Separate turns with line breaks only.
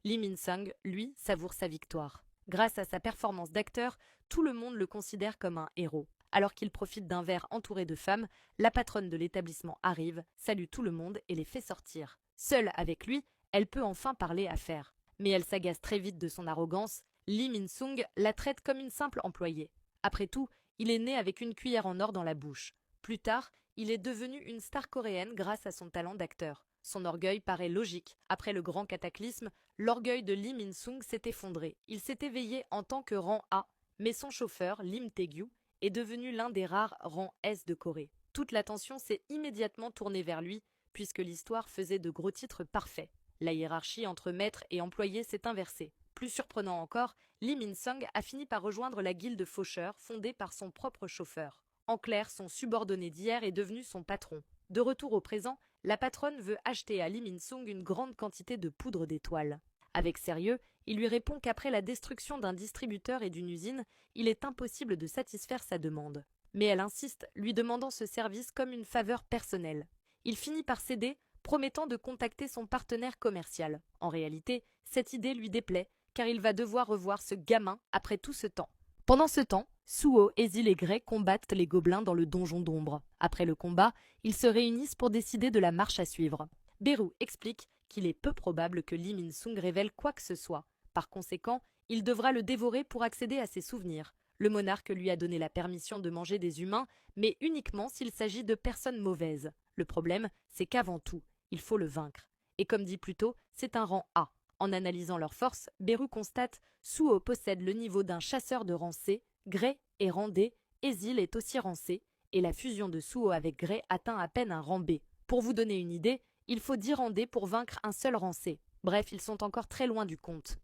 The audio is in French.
Lee Min-sung, lui, savoure sa victoire. Grâce à sa performance d'acteur, tout le monde le considère comme un héros. Alors qu'il profite d'un verre entouré de femmes, la patronne de l'établissement arrive, salue tout le monde et les fait sortir. Seule avec lui, elle peut enfin parler affaires. Mais elle s'agace très vite de son arrogance. Lee Min-sung la traite comme une simple employée. Après tout, il est né avec une cuillère en or dans la bouche. Plus tard, il est devenu une star coréenne grâce à son talent d'acteur. Son orgueil paraît logique. Après le grand cataclysme, l'orgueil de Lee Min-sung s'est effondré. Il s'est éveillé en tant que rang A, mais son chauffeur, Lim Tae-gyu, est devenu l'un des rares rangs S de Corée. Toute l'attention s'est immédiatement tournée vers lui, puisque l'histoire faisait de gros titres parfaits. La hiérarchie entre maître et employé s'est inversée. Plus surprenant encore, Lee Min-sung a fini par rejoindre la guilde faucheur fondée par son propre chauffeur. En clair, son subordonné d'hier est devenu son patron. De retour au présent, la patronne veut acheter à Lee Min-sung une grande quantité de poudre d'étoile. Avec sérieux, il lui répond qu'après la destruction d'un distributeur et d'une usine, il est impossible de satisfaire sa demande. Mais elle insiste, lui demandant ce service comme une faveur personnelle. Il finit par céder, promettant de contacter son partenaire commercial. En réalité, cette idée lui déplaît, car il va devoir revoir ce gamin après tout ce temps. Pendant ce temps, Suho, Ezil et Gray combattent les gobelins dans le donjon d'ombre. Après le combat, ils se réunissent pour décider de la marche à suivre. Beru explique qu'il est peu probable que Lee Min-sung révèle quoi que ce soit. Par conséquent, il devra le dévorer pour accéder à ses souvenirs. Le monarque lui a donné la permission de manger des humains, mais uniquement s'il s'agit de personnes mauvaises. Le problème, c'est qu'avant tout, il faut le vaincre. Et comme dit plus tôt, c'est un rang A. En analysant leurs forces, Beru constate Suho possède le niveau d'un chasseur de rang C, Gray est rang D, Ezil est aussi rang C, et la fusion de Suho avec Gray atteint à peine un rang B. Pour vous donner une idée, il faut 10 rangs D pour vaincre un seul rang C. Bref, ils sont encore très loin du compte.